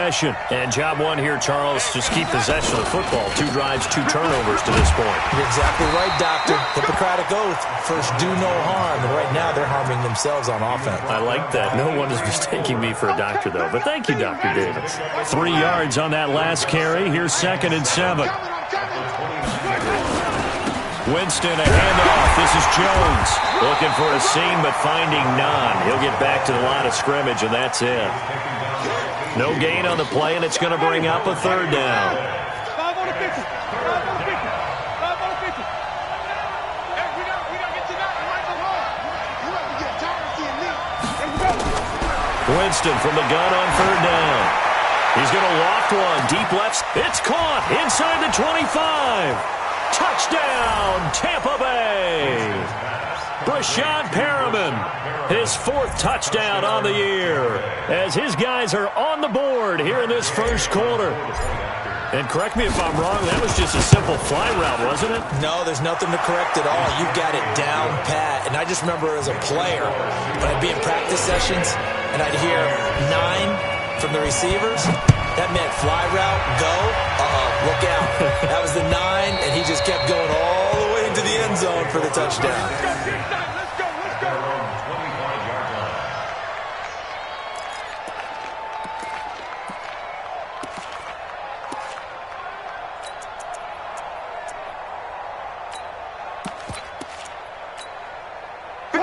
possession. And job one here, Charles, just keep possession of the football. 2 drives, 2 turnovers to this point. You're exactly right, Doctor. Hippocratic oath. First, do no harm. And right now, they're harming themselves on offense. I like that. No one is mistaking me for a doctor, though. But thank you, Dr. Davis. 3 yards on that last carry. Here's 2nd and 7. Winston, a handoff. This is Jones. Looking for a seam, but finding none. He'll get back to the line of scrimmage, and that's it. No gain on the play, and it's going to bring up a 3rd down. Winston from the gun on 3rd down. He's going to loft one. Deep left. It's caught inside the 25. Touchdown, Tampa Bay. Brashad Perriman, his 4th touchdown on the year, as his guys are on the board here in this first quarter. And correct me if I'm wrong, that was just a simple fly route, wasn't it? No, there's nothing to correct at all. You've got it down pat. And I just remember as a player, when I'd be in practice sessions, and I'd hear 9 from the receivers, that meant fly route, go, look out. That was the 9, and he just kept going all the way into the end zone for the touchdown. Let's go.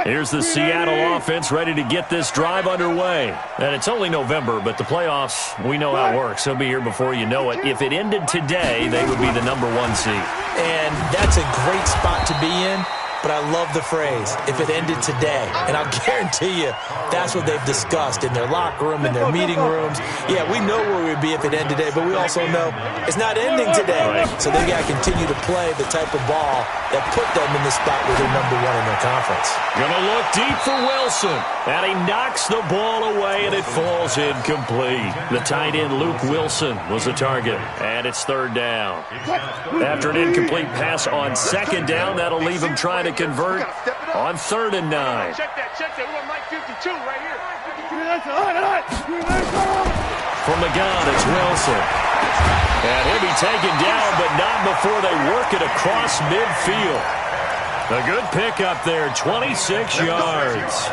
Here's the Seattle offense ready to get this drive underway. And it's only November, but the playoffs, we know how it works. They'll be here before you know it. If it ended today, they would be the #1 seed. And that's a great spot to be in. But I love the phrase, if it ended today. And I'll guarantee you, that's what they've discussed in their locker room, in their meeting rooms. Yeah, we know where we'd be if it ended today, but we also know it's not ending today. So they got to continue to play the type of ball that put them in the spot where they're #1 in their conference. Gonna look deep for Wilson. And he knocks the ball away, and it falls incomplete. The tight end, Luke Wilson, was the target. And it's 3rd down. After an incomplete pass on 2nd down, that'll leave him trying to convert on 3rd and 9. Check that. We want Mike 52 right here. From the gun, it's Wilson. And he'll be taken down, but not before they work it across midfield. A good pickup there, 26 yards.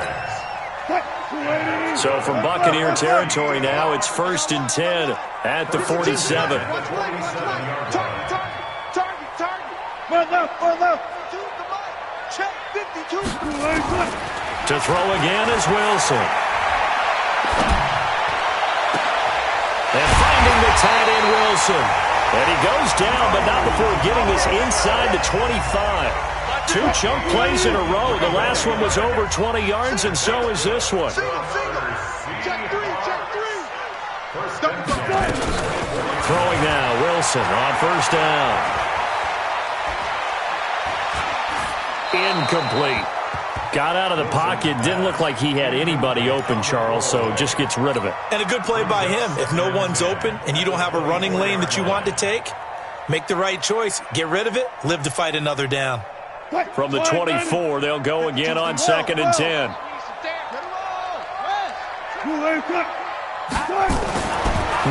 So from Buccaneer territory now, it's 1st and 10 at the 47. Target. Check 52. To throw again is Wilson. And finding the tight end, Wilson. And he goes down, but not before getting this inside the 25. 2 chunk plays in a row. The last one was over 20 yards, and so is this one. Check 3. Throwing now, Wilson on 1st down. Incomplete. Got out of the pocket. Didn't look like he had anybody open, Charles, so just gets rid of it. And a good play by him. If no one's open and you don't have a running lane that you want to take, make the right choice. Get rid of it. Live to fight another down. From the 24, they'll go again on 2nd and 10.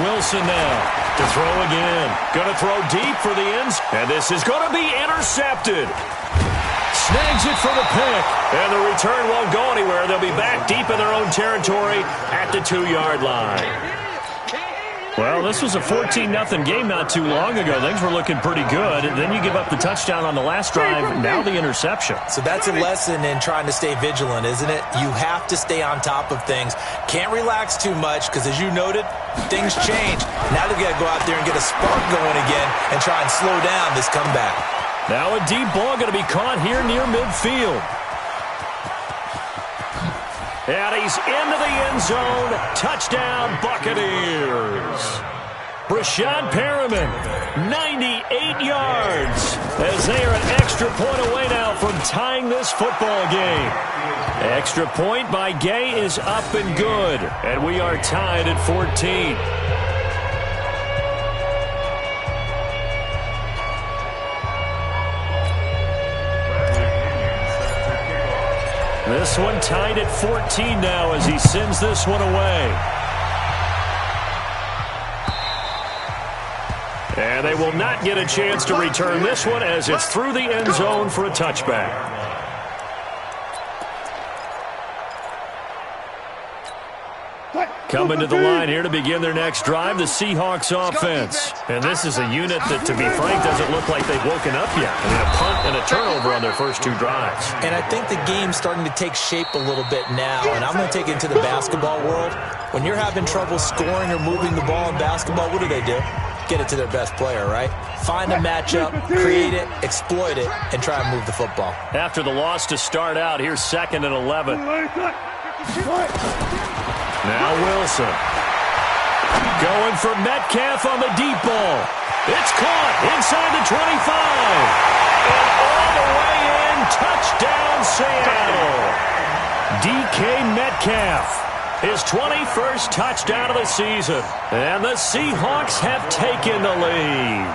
Wilson now to throw again. Going to throw deep for the ends, and this is going to be intercepted. Snags it for the pick, and the return won't go anywhere. They'll be back deep in their own territory at the 2-yard line. Well, this was a 14-0 game not too long ago. Things were looking pretty good. Then you give up the touchdown on the last drive, now the interception. So that's a lesson in trying to stay vigilant, isn't it? You have to stay on top of things. Can't relax too much because, as you noted, things change. Now they've got to go out there and get a spark going again and try and slow down this comeback. Now a deep ball going to be caught here near midfield. And he's into the end zone. Touchdown, Buccaneers. Brashad Perriman, 98 yards, as they are an extra point away now from tying this football game. Extra point by Gay is up and good, and we are tied at 14. This one tied at 14 now as he sends this one away. And they will not get a chance to return this one as it's through the end zone for a touchback. Coming to the line here to begin their next drive, the Seahawks offense. And this is a unit that, to be frank, doesn't look like they've woken up yet. I mean, a punt and a turnover on their first two drives. And I think the game's starting to take shape a little bit now. And I'm going to take it into the basketball world. When you're having trouble scoring or moving the ball in basketball, what do? Get it to their best player, right? Find a matchup, create it, exploit it, and try and move the football. After the loss to start out, here's 2nd and 11. Now Wilson. Going for Metcalf on the deep ball. It's caught inside the 25. And all the way in, touchdown Seattle. DK Metcalf. His 21st touchdown of the season. And the Seahawks have taken the lead.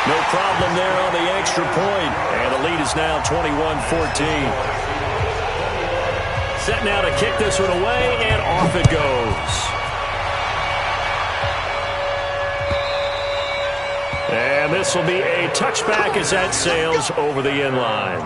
No problem there on the extra point. And the lead is now 21-14. Set now to kick this one away, and off it goes. And this will be a touchback as that sails over the end line.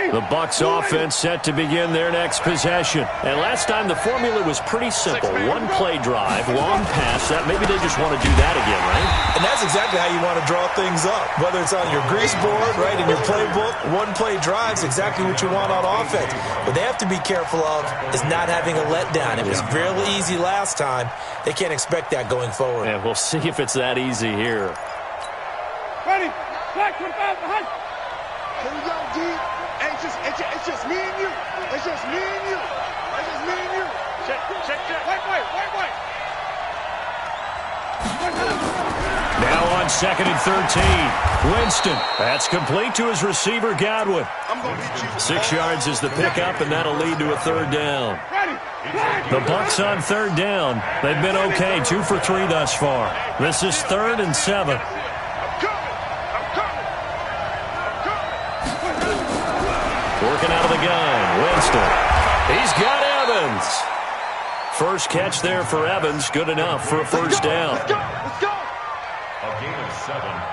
The Bucs offense set to begin their next possession. And last time the formula was pretty simple. One play drive, long pass. That maybe they just want to do that again, right? And that's exactly how you want to draw things up. Whether it's on your grease board, right, in your playbook, one play drive is exactly what you want on offense. What they have to be careful of is not having a letdown. It was really easy last time. They can't expect that going forward. And we'll see if it's that easy here. Ready? Back, 25, behind. Here we go, D. It's just me and you. It's just me and you. It's just me and you. Check. Wait. Now on 2nd and 13. Winston. That's complete to his receiver, Godwin. 6 yards is the pickup, and that'll lead to a 3rd down. The Bucs on 3rd down. They've been okay, 2 for 3 thus far. This is 3rd and 7. Working out of the gun, Winston. He's got Evans. First catch there for Evans, good enough for a 1st down. Let's go.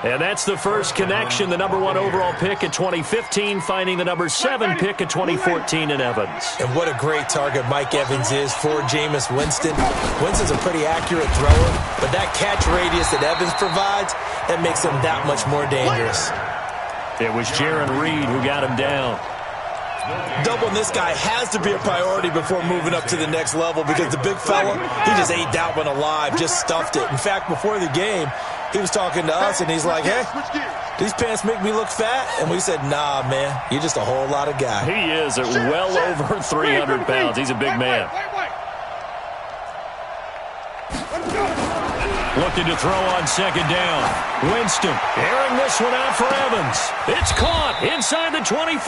And that's the first connection, the number 1 overall pick in 2015, finding the number 7 pick in 2014 in Evans. And what a great target Mike Evans is for Jameis Winston. Winston's a pretty accurate thrower, but that catch radius that Evans provides, that makes him that much more dangerous. It was Jaron Reed who got him down. Doubling this guy has to be a priority before moving up to the next level because the big fella, he just ate that one alive, just stuffed it. In fact, before the game, he was talking to us, and he's like, hey, these pants make me look fat? And we said, nah, man, you're just a whole lot of guy. He is at well over 300 pounds. He's a big man. Looking to throw on 2nd down. Winston airing this one out for Evans. It's caught inside the 25.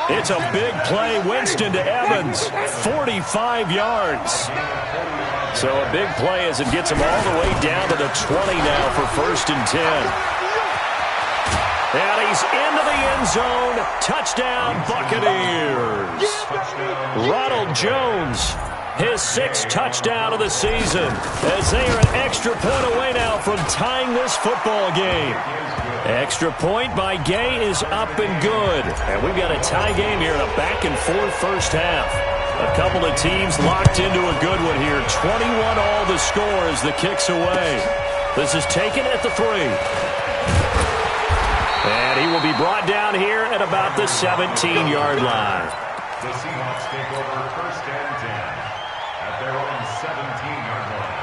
It's a big play, Winston to Evans, 45 yards. So a big play as it gets him all the way down to the 20 now for 1st and 10. And he's into the end zone. Touchdown, Buccaneers. Ronald Jones, his 6th touchdown of the season, as they are an extra point away now from tying this football game. Extra point by Gay is up and good. And we've got a tie game here in a back-and-forth first half. A couple of teams locked into a good one here. 21 all the score as the kick's away. This is taken at the 3. And he will be brought down here at about the 17-yard line. The Seahawks take over 1st and 10 at their own 17-yard line.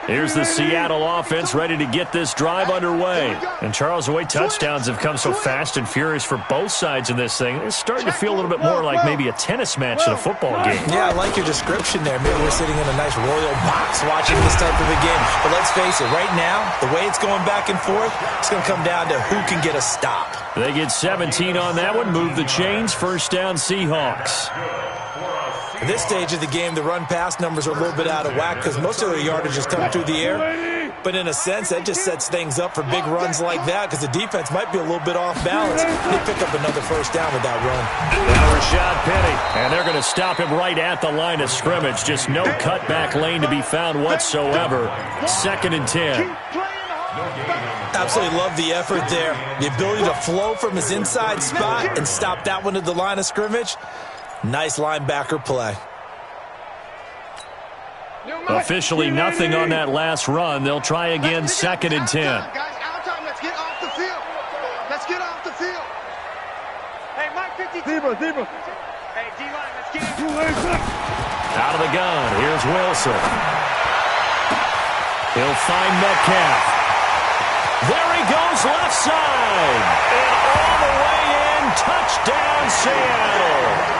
Here's the Seattle offense ready to get this drive underway. And Charles, the way touchdowns have come so fast and furious for both sides in this thing, it's starting to feel a little bit more like maybe a tennis match than a football game. Yeah, I like your description there. Maybe we're sitting in a nice royal box watching this type of a game. But let's face it, right now, the way it's going back and forth, it's going to come down to who can get a stop. They get 17 on that one, move the chains, 1st down Seahawks. For a At this stage of the game, the run-pass numbers are a little bit out of whack because most of their yardage is coming through the air. But in a sense, that just sets things up for big runs like that because the defense might be a little bit off balance. They pick up another first down with that run. Now Rashad Penny, and they're going to stop him right at the line of scrimmage. Just no cutback lane to be found whatsoever. 2nd and 10. Absolutely love the effort there. The ability to flow from his inside spot and stop that one at the line of scrimmage. Nice linebacker play. Officially nothing on that last run. They'll try again 2nd and 10. Guys, out time. Let's get off the field. Let's get off the field. Hey, Mike 52. Zebra. Hey, D-line, let's get in. Out of the gun. Here's Wilson. He'll find Metcalf. There he goes, left side. And all the way in, touchdown Seattle.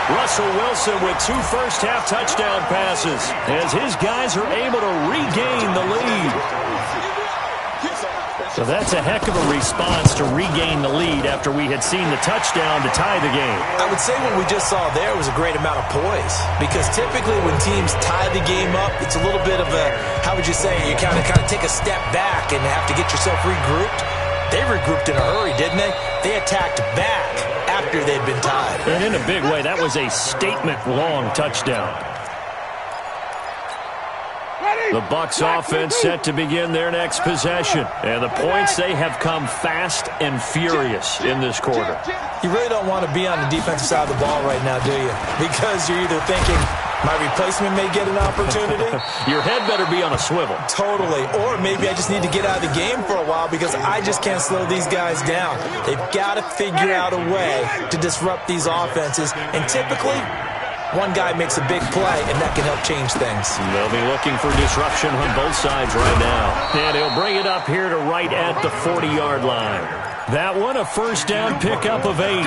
Russell Wilson with 2 first-half touchdown passes as his guys are able to regain the lead. So that's a heck of a response to regain the lead after we had seen the touchdown to tie the game. I would say what we just saw there was a great amount of poise because typically when teams tie the game up, it's a little bit of a, how would you say, you kind of take a step back and have to get yourself regrouped. They regrouped in a hurry, didn't they? They attacked back after they'd been tied. And in a big way, that was a statement-long touchdown. The Bucs offense set to begin their next possession. And the points, they have come fast and furious in this quarter. You really don't want to be on the defensive side of the ball right now, do you? Because you're either thinking, my replacement may get an opportunity. Your head better be on a swivel. Totally. Or maybe I just need to get out of the game for a while because I just can't slow these guys down. They've got to figure out a way to disrupt these offenses. And typically, one guy makes a big play, and that can help change things. They'll be looking for disruption on both sides right now. And he'll bring it up here to right at the 40-yard line. That one, a first down pickup of 8.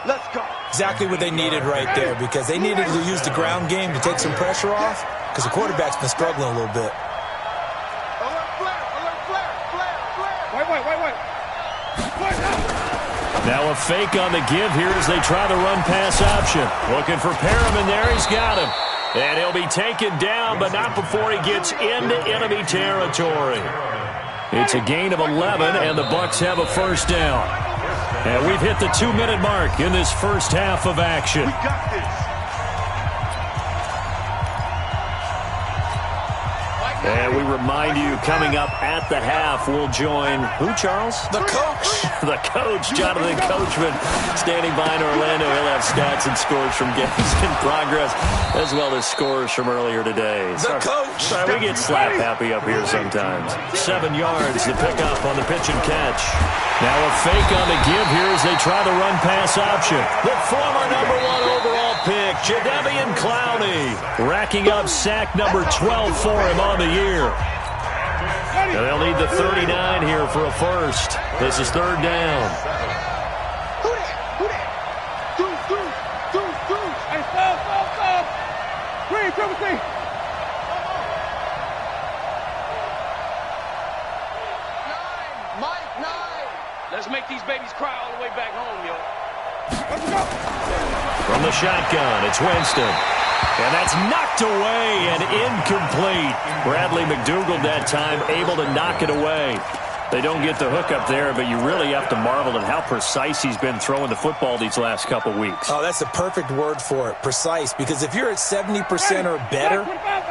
Let's go. Exactly what they needed right there because they needed to use the ground game to take some pressure off because the quarterback's been struggling a little bit. Wait. Now a fake on the give here as they try the run-pass option. Looking for Perriman there. He's got him. And he'll be taken down, but not before he gets into enemy territory. It's a gain of 11, and the Bucs have a first down. And we've hit the 2-minute mark in this first half of action. We got this. And we remind you, coming up at the half, we'll join who, Charles? The coach. The coach, Jonathan Coachman, standing by in Orlando. He'll have stats and scores from games in progress, as well as scores from earlier today. The coach. Sorry, we get slap happy up here sometimes. 7 yards, the pickup on the pitch and catch. Now a fake on the give here as they try the run-pass option. The former number 1 overall pick, Jadeveon Clowney, racking up sack number 12 for him on the year. And they'll need the 39 here for a first. This is 3rd down. Who that? Deuce. Hey, stop. Triple C. Mike, 9. Let's make these babies cry all the way back home, yo. Let's go. From the shotgun, it's Winston. And that's knocked away and incomplete. Bradley McDougald that time able to knock it away. They don't get the hook up there, but you really have to marvel at how precise he's been throwing the football these last couple weeks. Oh, that's a perfect word for it, precise, because if you're at 70% or better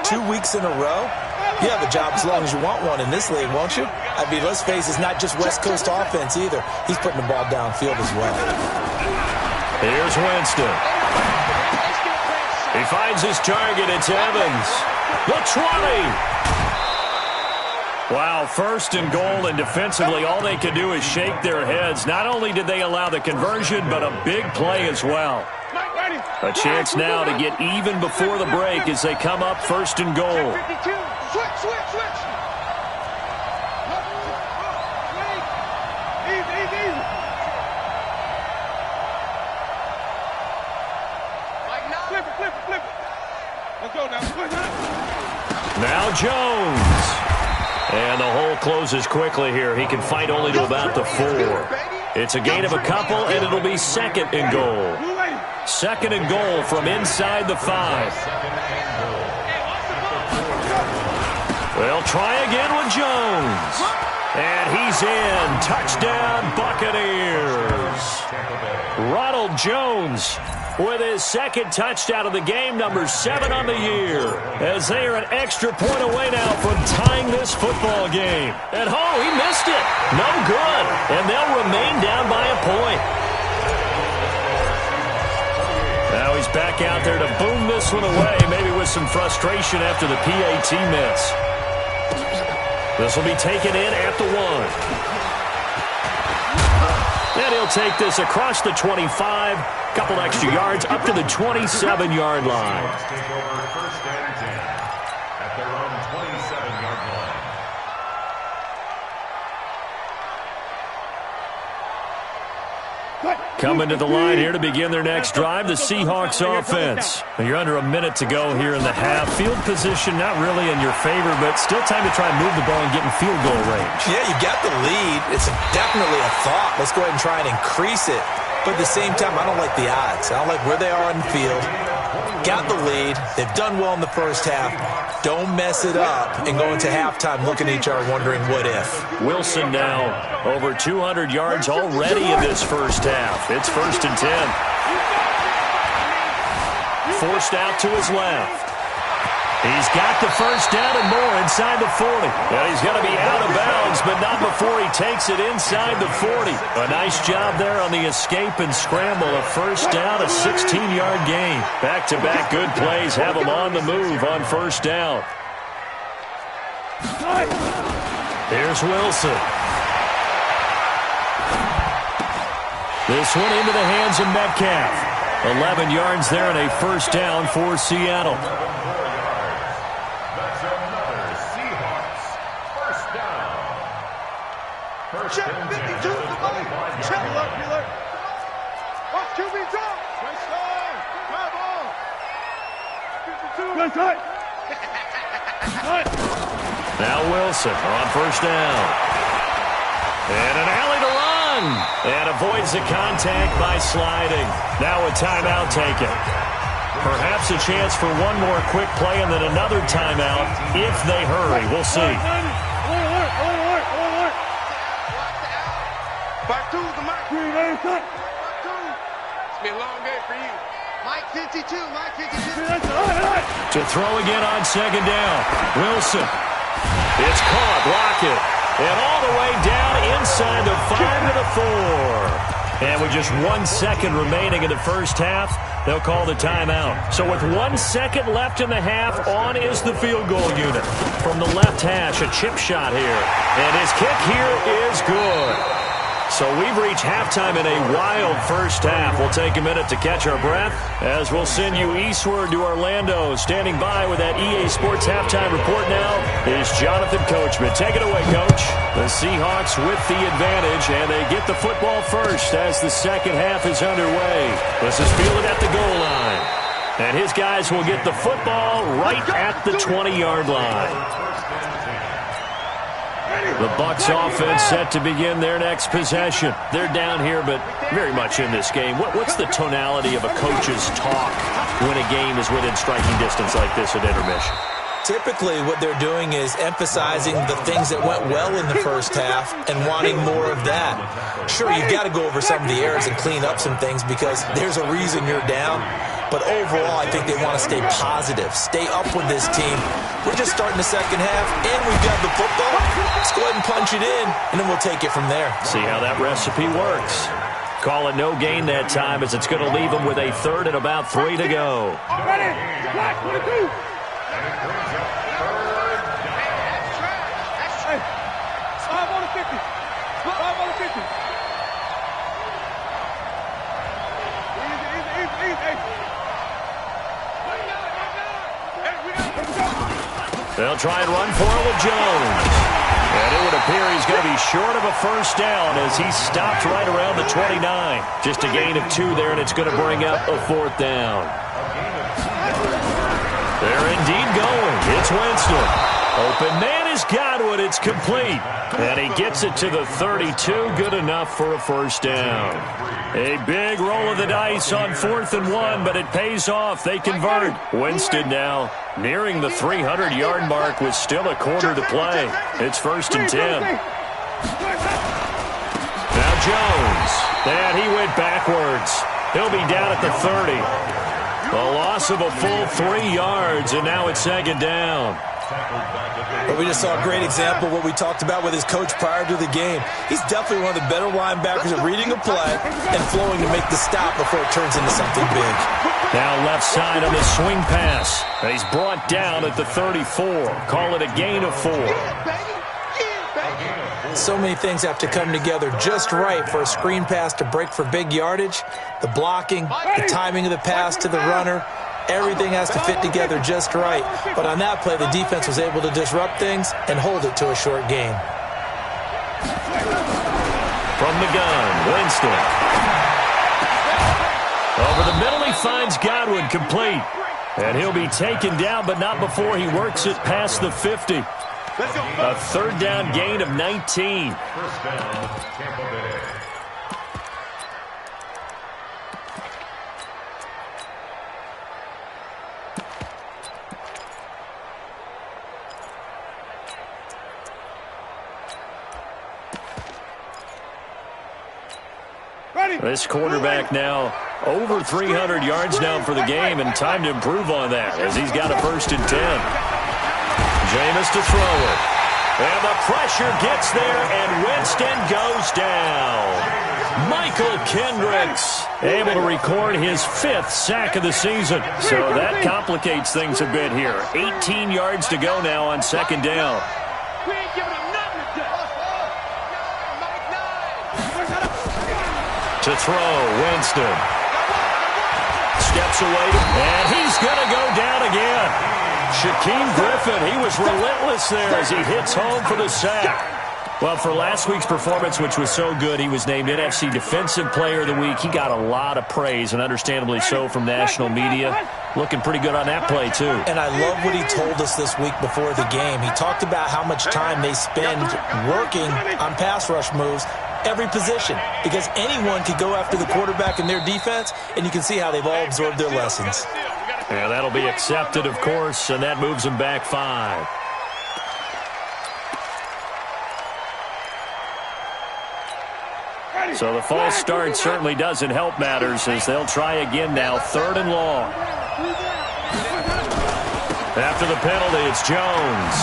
2 weeks in a row, you have a job as long as you want one in this league, won't you? I mean, let's face it, it's not just West Coast offense either. He's putting the ball downfield as well. Here's Winston. He finds his target. It's Evans. The 20. Wow, 1st and goal, and defensively all they can do is shake their heads. Not only did they allow the conversion, but a big play as well. A chance now to get even before the break as they come up 1st and goal. Switch. Easy. Flip it. Let's go now. Now Jones. And the hole closes quickly here. He can fight only to about the 4. It's a gain of a couple, and it'll be 2nd and goal. 2nd and goal from inside the 5. They'll try again with Jones. And he's in. Touchdown, Buccaneers. Ronald Jones with his 2nd touchdown of the game, number 7 on the year, as they are an extra point away now from tying this football game. And, he missed it. No good. And they'll remain down by a point. Now he's back out there to boom this one away, maybe with some frustration after the PAT miss. This will be taken in at the 1. And he'll take this across the 25. Couple extra yards up to the 27-yard line. Take over 1st and 10 at their own 27-yard line. Coming to the line here to begin their next drive, the Seahawks offense. You're under a minute to go here in the half. Field position not really in your favor, but still time to try and move the ball and get in field goal range. Yeah, you got the lead. It's definitely a thought. Let's go ahead and try and increase it. But at the same time, I don't like the odds. I don't like where they are on the field. Got the lead. They've done well in the first half. Don't mess it up and go into halftime looking at each other wondering what if. Wilson now over 200 yards already in this first half. It's 1st and 10. Forced out to his left. He's got the first down and more inside the 40. And he's going to be out of bounds, but not before he takes it inside the 40. A nice job there on the escape and scramble. A first down, a 16-yard gain. Back-to-back good plays have him on the move on first down. Here's Wilson. This one into the hands of Metcalf. 11 yards there and a first down for Seattle. Check 52 to the body. Check. Alert. Watch QB drop. Touchdown. Grab on. 52. Good cut. Now Wilson on first down. And an alley to run. And avoids the contact by sliding. Now a timeout taken. Perhaps a chance for one more quick play and then another timeout if they hurry. We'll see. Alert. Back to the mic. Back to. It's been a long day for you. Mike 52. To throw again on 2nd down. Wilson. It's caught. Lockett. And all the way down inside the 5 to the 4. And with just 1 second remaining in the first half, they'll call the timeout. So with 1 second left in the half, on is the field goal unit. From the left hash, a chip shot here. And his kick here is good. So we've reached halftime in a wild first half. We'll take a minute to catch our breath as we'll send you eastward to Orlando. Standing by with that EA Sports halftime report now is Jonathan Coachman. Take it away, Coach. The Seahawks with the advantage, and they get the football first as the second half is underway. This is fielded at the goal line. And his guys will get the football right at the 20-yard line. The Bucs offense set to begin their next possession. They're down here, but very much in this game. What's the tonality of a coach's talk when a game is within striking distance like this at intermission? Typically, what they're doing is emphasizing the things that went well in the first half and wanting more of that. Sure, you've got to go over some of the errors and clean up some things because there's a reason you're down. But overall, I think they want to stay positive, stay up with this team. We're just starting the second half, and we've got the football. Let's go ahead and punch it in, and then we'll take it from there. See how that recipe works. Call it no gain that time as it's going to leave them with a 3rd and about 3 to go. Ready. Black 22. Hey, 5 on the 50. 5 on the 50. Easy. They'll try and run for it with Jones. And it would appear he's going to be short of a first down as he stopped right around the 29. Just a gain of 2 there, and it's going to bring up a 4th down. They're indeed going. It's Winston. Open man is Godwin. It's complete. And he gets it to the 32. Good enough for a first down. A big roll of the dice on 4th and 1, but it pays off. They convert. Winston now nearing the 300-yard mark with still a quarter to play. It's 1st and 10. Now Jones. And he went backwards. He'll be down at the 30. A loss of a full 3 yards, and now it's 2nd down. Well, we just saw a great example of what we talked about with his coach prior to the game. He's definitely one of the better linebackers at reading a play and flowing to make the stop before it turns into something big. Now left side on the swing pass. He's brought down at the 34. Call it a gain of 4. So many things have to come together just right for a screen pass to break for big yardage. The blocking, the timing of the pass to the runner, everything has to fit together just right. But on that play, the defense was able to disrupt things and hold it to a short gain. From the gun, Winston. Over the middle, he finds Godwin complete. And he'll be taken down, but not before he works it past the 50. A 3rd down gain of 19. First down, Tampa Bay. This quarterback now over 300 yards now for the game, and time to improve on that as he's got a 1st and 10. Jameis to throw it. And the pressure gets there, and Winston goes down. Michael Kendricks able to record his 5th sack of the season. So that complicates things a bit here. 18 yards to go now on 2nd down. We ain't giving him nothing to do. To throw, Winston. Steps away, and he's going to go down again. Shaquem Griffin, he was relentless there as he hits home for the sack. Well, for last week's performance, which was so good, he was named NFC Defensive Player of the Week. He got a lot of praise, and understandably so, from national media. Looking pretty good on that play, too. And I love what he told us this week before the game. He talked about how much time they spend working on pass rush moves, every position, because anyone could go after the quarterback in their defense, and you can see how they've all absorbed their lessons. Yeah, that'll be accepted, of course, and that moves them back 5. So the false start certainly doesn't help matters as they'll try again now, 3rd and long. After the penalty, it's Jones.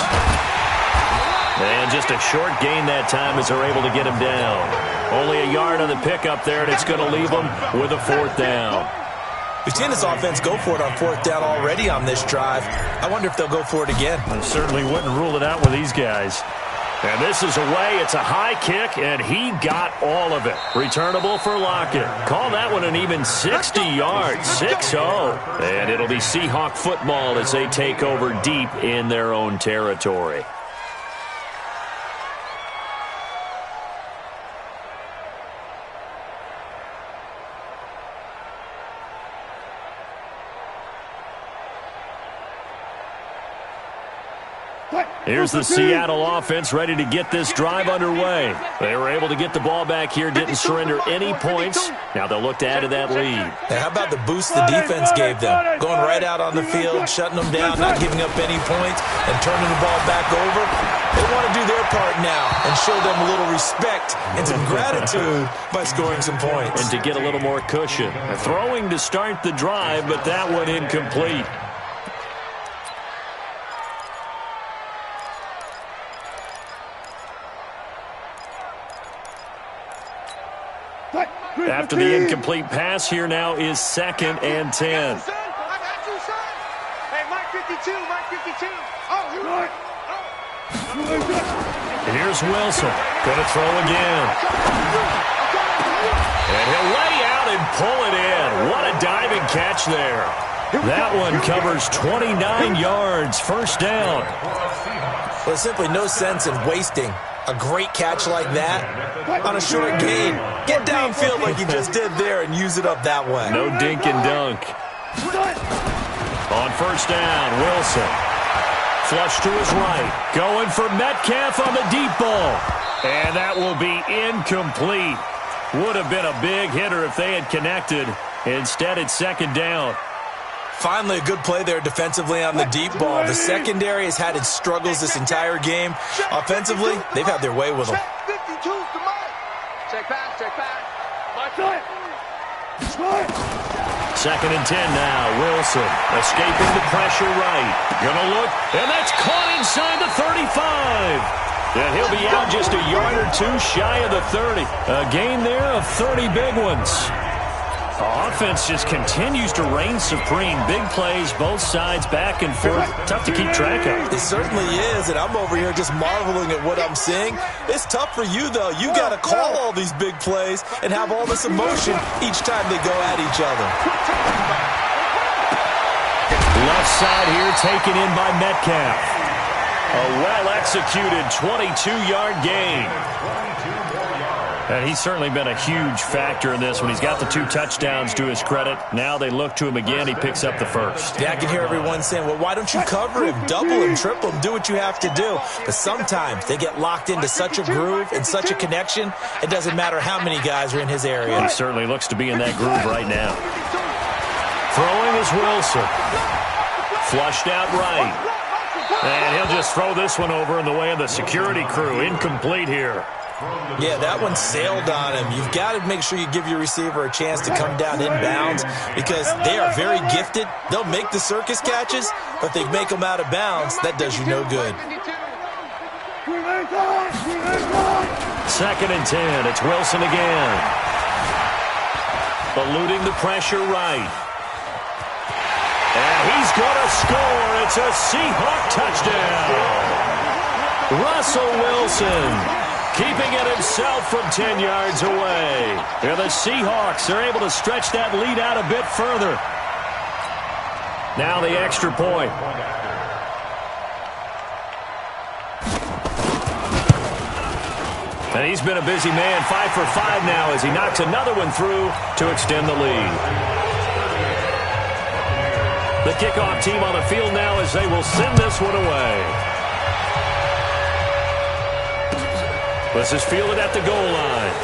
And just a short gain that time as they're able to get him down. Only a yard on the pickup there, and it's going to leave them with a 4th down. We've seen this offense go for it on 4th down already on this drive. I wonder if they'll go for it again. I certainly wouldn't rule it out with these guys. And this is away. It's a high kick, and he got all of it. Returnable for Lockett. Call that one an even 60 yards, 6-0. And it'll be Seahawk football as they take over deep in their own territory. Here's the Seattle offense ready to get this drive underway. They were able to get the ball back here, didn't surrender any points. Now they'll look to add to that lead. Now, how about the boost the defense gave them? Going right out on the field, shutting them down, not giving up any points, and turning the ball back over. They want to do their part now and show them a little respect and some gratitude by scoring some points. And to get a little more cushion. Throwing to start the drive, but that one incomplete. After the incomplete pass, here now is 2nd and 10. I got you, son. Hey, Mike 52, Mike 52. Oh, you right. Here's Wilson. Going to throw again. And he'll lay out and pull it in. What a diving catch there. That one covers 29 yards. 1st down. Well, there's simply no sense in wasting a great catch like that on a short gain. Get downfield like you just did there and use it up that way. No dink and dunk. On 1st down, Wilson Flush to his right. Going for Metcalf on the deep ball. And that will be incomplete. Would have been a big hitter if they had connected. Instead, it's second down. Finally, a good play there defensively on the deep ball. The secondary has had its struggles this entire game. Offensively, they've had their way with them. Check pass, check pass. Second and 10 now. Wilson escaping the pressure right. Gonna look, and that's caught inside the 35. And he'll be out just a yard or two shy of the 30. A gain there of 30 big ones. Offense just continues to reign supreme. Big plays, both sides, back and forth. Tough to keep track of. It certainly is, and I'm over here just marveling at what I'm seeing. It's tough for you, though. You got to call all these big plays and have all this emotion each time they go at each other. Left side here taken in by Metcalf. A well-executed 22-yard gain. And he's certainly been a huge factor in this when he's got the 2 touchdowns to his credit. Now they look to him again. He picks up the first. Yeah, I can hear everyone saying, well, why don't you cover him, double him, triple him, do what you have to do. But sometimes they get locked into such a groove and such a connection, it doesn't matter how many guys are in his area. He certainly looks to be in that groove right now. Throwing is Wilson. Flushed out right. And he'll just throw this one over in the way of the security crew. Incomplete here. Yeah, that one sailed on him. You've got to make sure you give your receiver a chance to come down inbounds because they are very gifted. They'll make the circus catches, but they make them out of bounds. That does you no good. Second and 10. It's Wilson again. Eluding the pressure right. And he's going to score. It's a Seahawk touchdown. Russell Wilson keeping it himself from 10 yards away. And the Seahawks are able to stretch that lead out a bit further. Now the extra point. And he's been a busy man, 5 for 5 now as he knocks another one through to extend the lead. The kickoff team on the field now as they will send this one away. This is fielded at the goal line.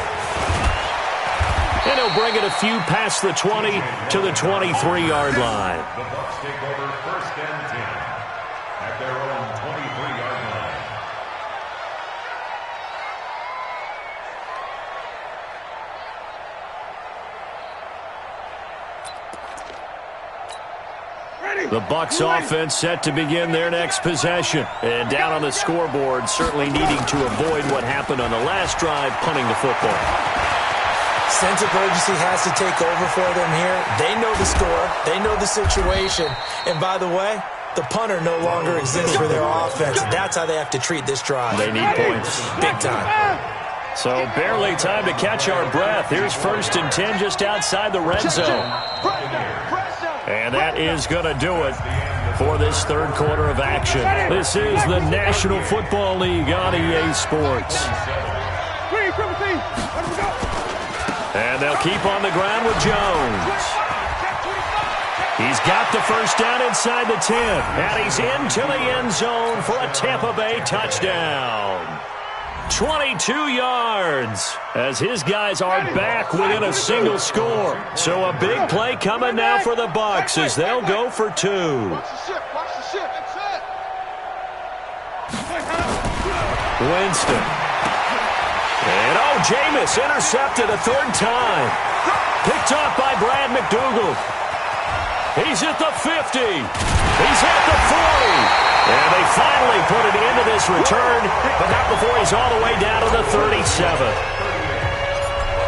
And he'll bring it a few past the 20 to the 23-yard line. The Bucs take over first and 10 at their own 23-yard line. The Bucs offense set to begin their next possession. And down on the scoreboard, certainly needing to avoid what happened on the last drive, punting the football. Sense of urgency has to take over for them here. They know the score. They know the situation. And by the way, the punter no longer exists for their offense. That's how they have to treat this drive. They need points. Big time. So barely time to catch our breath. Here's first and 10 just outside the red zone. And that is going to do it for this third quarter of action. This is the National Football League on EA Sports. And they'll keep on the ground with Jones. He's got the first down inside the 10. And he's into the end zone for a Tampa Bay touchdown. 22 yards as his guys are back within a single score. So a big play coming now for the Bucs as they'll go for 2. Winston. And Jameis intercepted a third time. Picked off by Brad McDougal. He's at the 50. He's at the 40. And they finally put an end to this return, but not before he's all the way down to the 37.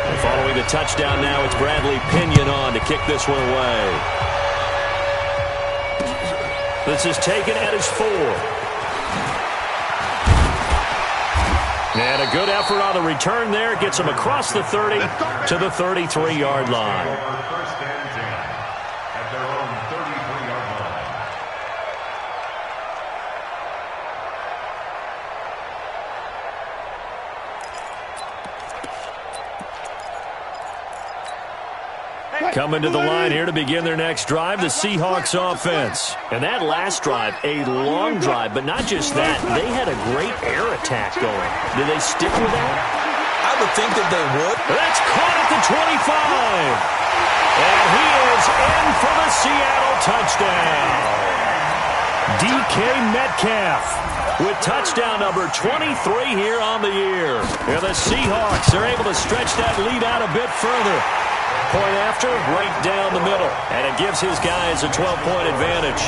And following the touchdown now, it's Bradley Pinion on to kick this one away. This is taken at his 4. And a good effort on the return there. Gets him across the 30 to the 33-yard line. First and 10 at their own 33-yard line. Coming to the line here to begin their next drive, the Seahawks offense. And that last drive, a long drive, but not just that. They had a great air attack going. Did they stick with that? I would think that they would. That's caught at the 25. And he is in for the Seattle touchdown. DK Metcalf with touchdown number 23 here on the year. And the Seahawks are able to stretch that lead out a bit further. Point after, right down the middle. And it gives his guys a 12-point advantage.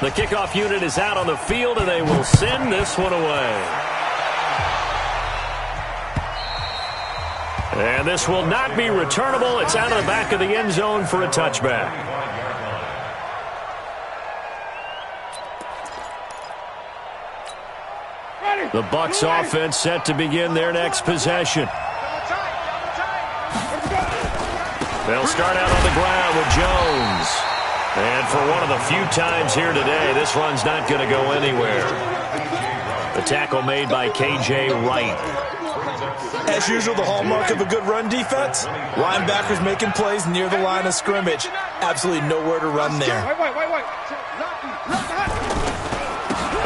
The kickoff unit is out on the field, and they will send this one away. And this will not be returnable. It's out of the back of the end zone for a touchback. The Bucs offense set to begin their next possession. They'll start out on the ground with Jones. And for one of the few times here today, this run's not going to go anywhere. The tackle made by K.J. Wright. As usual, the hallmark of a good run defense, linebackers making plays near the line of scrimmage. Absolutely nowhere to run there.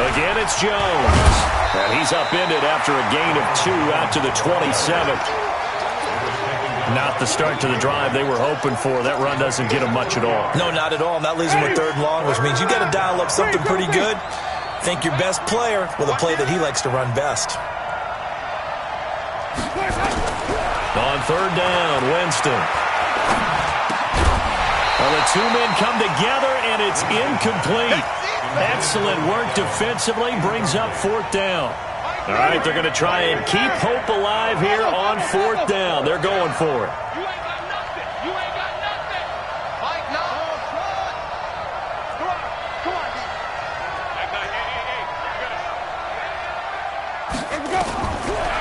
Again, it's Jones. And he's upended after a gain of 2 out to the 27th. Not the start to the drive they were hoping for. That run doesn't get them much at all. No, not at all. And that leaves them with 3rd and long, which means you got to dial up something pretty good. Think your best player with a play that he likes to run best. On 3rd down, Winston. Well, the two men come together, and it's incomplete. Excellent work defensively, brings up 4th down. All right, they're going to try and keep hope alive here on 4th down. They're going for it. You ain't got nothing. You ain't got nothing. Fight now. Come on.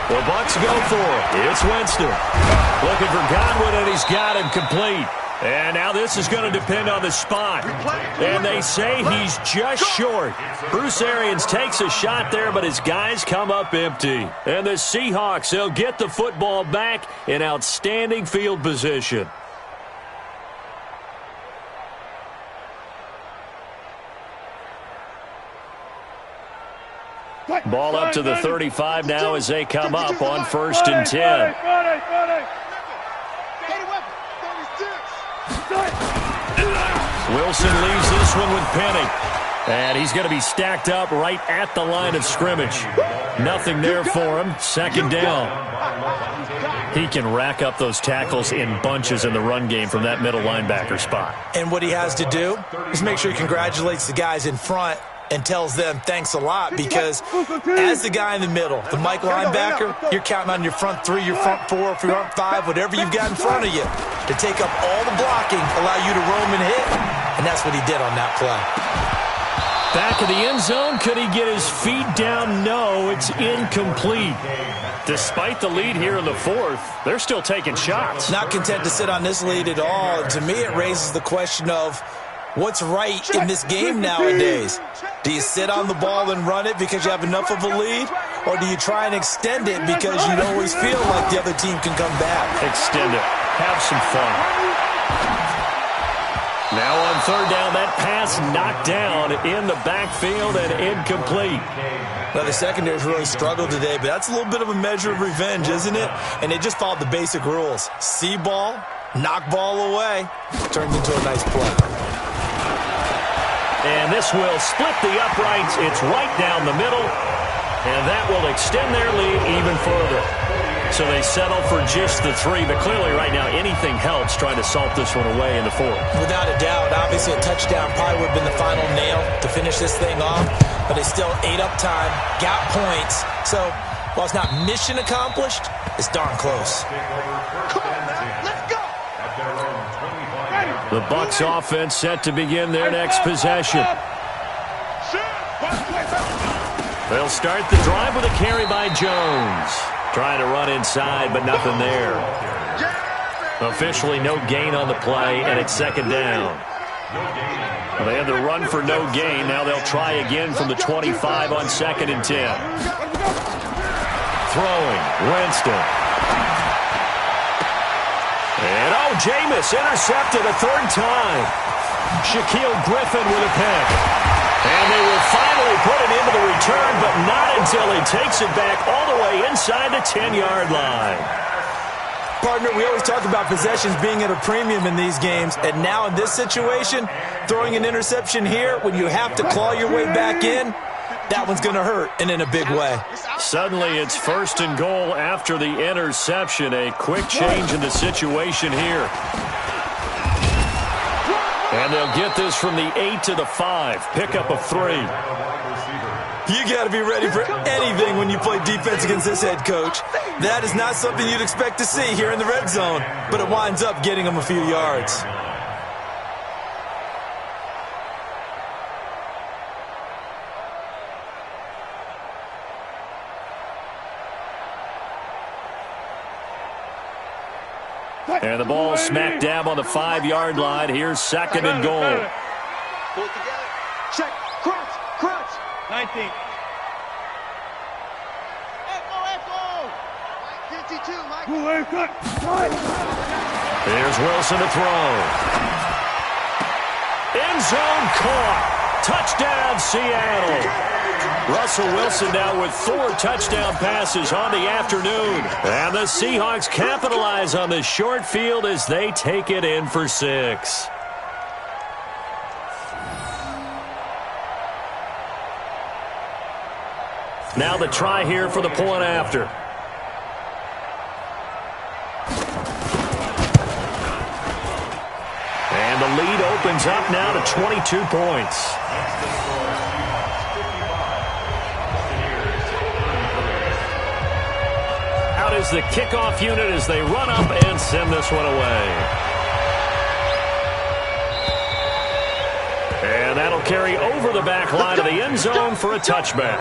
The Bucs go for it. It's Winston. Looking for Godwin, and he's got him complete. And now this is going to depend on the spot. And they say he's just short. Bruce Arians takes a shot there, but his guys come up empty. And the Seahawks, they'll get the football back in outstanding field position. Ball up to the 35 now as they come up on 1st and 10. Wilson leaves this one with Penny. And he's going to be stacked up right at the line of scrimmage. Nothing there for him. 2nd down. He can rack up those tackles in bunches in the run game from that middle linebacker spot. And what he has to do is make sure he congratulates the guys in front and tells them thanks a lot, because as the guy in the middle, the Mike linebacker, you're counting on your front 3, your front 4, your front 5, whatever you've got in front of you to take up all the blocking, allow you to roam and hit, and that's what he did on that play. Back of the end zone, could he get his feet down? No, it's incomplete. Despite the lead here in the 4th, they're still taking shots. Not content to sit on this lead at all. And to me, it raises the question of what's right in this game nowadays. Do you sit on the ball and run it because you have enough of a lead? Or do you try and extend it because you always feel like the other team can come back? Extend it. Have some fun. Now on 3rd down, that pass knocked down in the backfield and incomplete. Well, the secondary's really struggled today, but that's a little bit of a measure of revenge, isn't it? And they just followed the basic rules. See ball, knock ball away, turns into a nice play. And this will split the uprights. It's right down the middle, and that will extend their lead even further. So they settle for just the 3, but clearly right now anything helps trying to salt this one away in the 4th. Without a doubt, obviously a touchdown probably would have been the final nail to finish this thing off, but they still ate up time, got points. So while it's not mission accomplished, it's darn close. Come on, man. Let's go. The Bucs offense set to begin their next possession. They'll start the drive with a carry by Jones. Trying to run inside, but nothing there. Officially no gain on the play, and it's second down. They had the run for no gain. Now they'll try again from the 25 on 2nd and 10. Throwing, Winston. And Jameis intercepted a third time. Shaquille Griffin with a pick. And they will finally put it into the return, but not until he takes it back all the way inside the 10-yard line. Partner, we always talk about possessions being at a premium in these games, and now in this situation, throwing an interception here when you have to claw your way back in, that one's going to hurt, and in a big way. Suddenly it's 1st and goal after the interception. A quick change in the situation here. And they'll get this from the 8 to the 5. Pickup of 3. You got to be ready for anything when you play defense against this head coach. That is not something you'd expect to see here in the red zone, but it winds up getting them a few yards. And the ball smack dab on the 5-yard line. Here's 2nd and goal. Pull it together. Check. Crunch. 19. Echo. 52, Mike. Here's Wilson to throw. End zone caught. Touchdown, Seattle. Russell Wilson now with 4 touchdown passes on the afternoon. And the Seahawks capitalize on the short field as they take it in for 6. Now the try here for the point after. And the lead opens up now to 22 points. Out is the kickoff unit as they run up and send this one away. And that'll carry over the back line of the end zone for a touchback.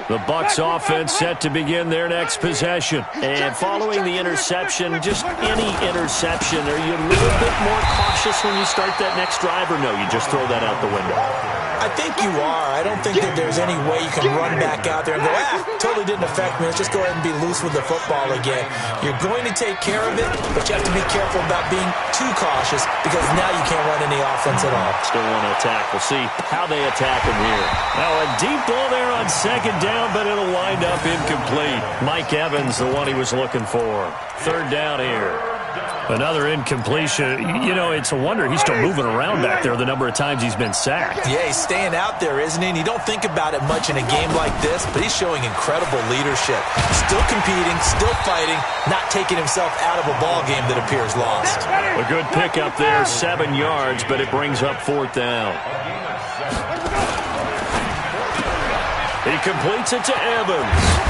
The Bucs offense set to begin their next possession. And following the interception, just any interception, are you a little bit more cautious when you start that next drive, or no, you just throw that out the window? I think you are. I don't think that there's any way you can run back out there and go, totally didn't affect me. Let's just go ahead and be loose with the football again. You're going to take care of it, but you have to be careful about being too cautious because now you can't run any offense at all. Still want to attack. We'll see how they attack him here. Now a deep ball there on 2nd down, but it'll wind up incomplete. Mike Evans, the one he was looking for. 3rd down here. Another incompletion. You know, it's a wonder he's still moving around back there the number of times he's been sacked. Yeah, he's staying out there, isn't he? And you don't think about it much in a game like this, but he's showing incredible leadership. Still competing, still fighting, not taking himself out of a ball game that appears lost. A good pickup there, 7 yards, but it brings up 4th down. He completes it to Evans.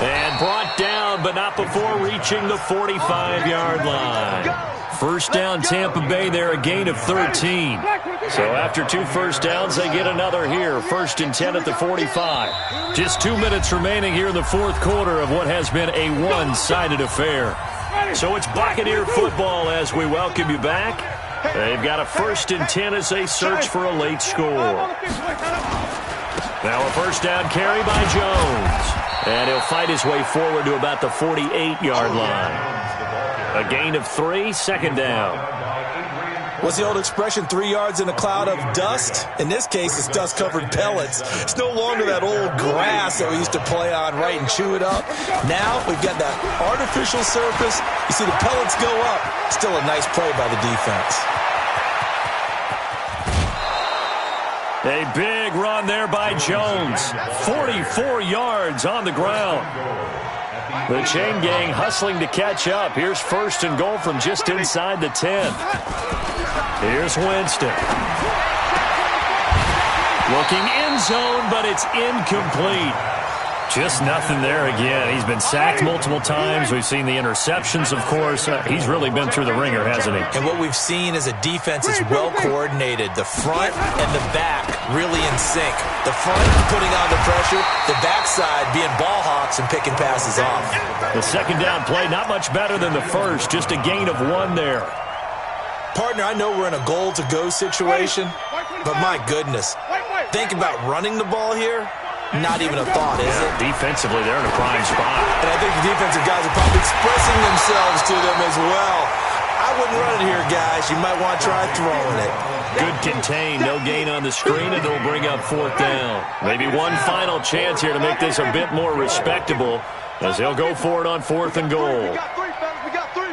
And brought down, but not before reaching the 45-yard line. 1st down, Tampa Bay there, a gain of 13. So after 2 first downs, they get another here. 1st and 10 at the 45. Just 2 minutes remaining here in the 4th quarter of what has been a one-sided affair. So it's Buccaneer football as we welcome you back. They've got a 1st and 10 as they search for a late score. Now a 1st down carry by Jones. And he'll fight his way forward to about the 48-yard line. A gain of 3, 2nd down. What's the old expression, 3 yards in a cloud of dust? In this case, it's dust-covered pellets. It's no longer that old grass that we used to play on, right, and chew it up. Now we've got that artificial surface. You see the pellets go up. Still a nice play by the defense. A big run there by Jones. 44 yards on the ground. The chain gang hustling to catch up. Here's 1st and goal from just inside the 10. Here's Winston. Looking end zone, but it's incomplete. Just nothing there again. He's been sacked multiple times. We've seen the interceptions, of course. He's really been through the ringer, hasn't he? And what we've seen is a defense that's well coordinated. The front and the back really in sync. The front putting on the pressure, the backside being ball hawks and picking passes off. The second down play, not much better than the first. Just a gain of 1 there. Partner, I know we're in a goal-to-go situation, but my goodness, think about running the ball here. Not even a thought, is it? Defensively, they're in a prime spot. And I think the defensive guys are probably expressing themselves to them as well. I wouldn't run it here, guys. You might want to try throwing it. Good contain, no gain on the screen, and it'll bring up 4th down. Maybe one final chance here to make this a bit more respectable as they'll go for it on 4th and goal. We got 3, fellas. We got 3.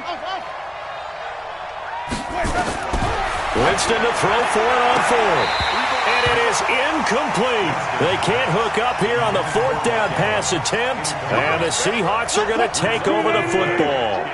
Winston to throw for it on 4th. And it is incomplete. They can't hook up here on the 4th down pass attempt. And the Seahawks are going to take over the football.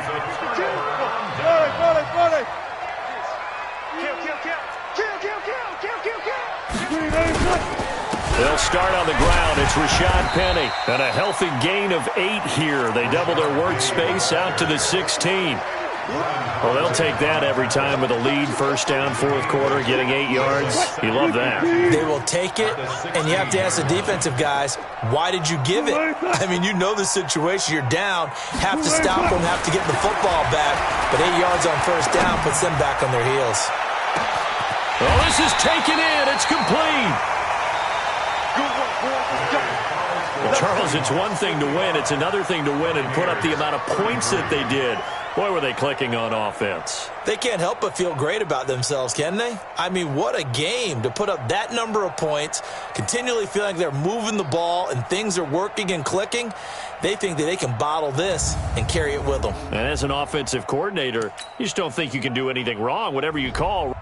They'll start on the ground. It's Rashad Penny. And a healthy gain of 8 here. They double their workspace out to the 16. Well, they'll take that every time with a lead. 1st down, 4th quarter, getting 8 yards. You love that. They will take it, and you have to ask the defensive guys, why did you give it? I mean, you know the situation. You're down, have to stop them, have to get the football back. But 8 yards on 1st down puts them back on their heels. Well, this is taken in. It's complete. Well, Charles, it's one thing to win. It's another thing to win and put up the amount of points that they did. Boy, were they clicking on offense. They can't help but feel great about themselves, can they? I mean, what a game to put up that number of points, continually feeling like they're moving the ball and things are working and clicking. They think that they can bottle this and carry it with them. And as an offensive coordinator, you just don't think you can do anything wrong, whatever you call.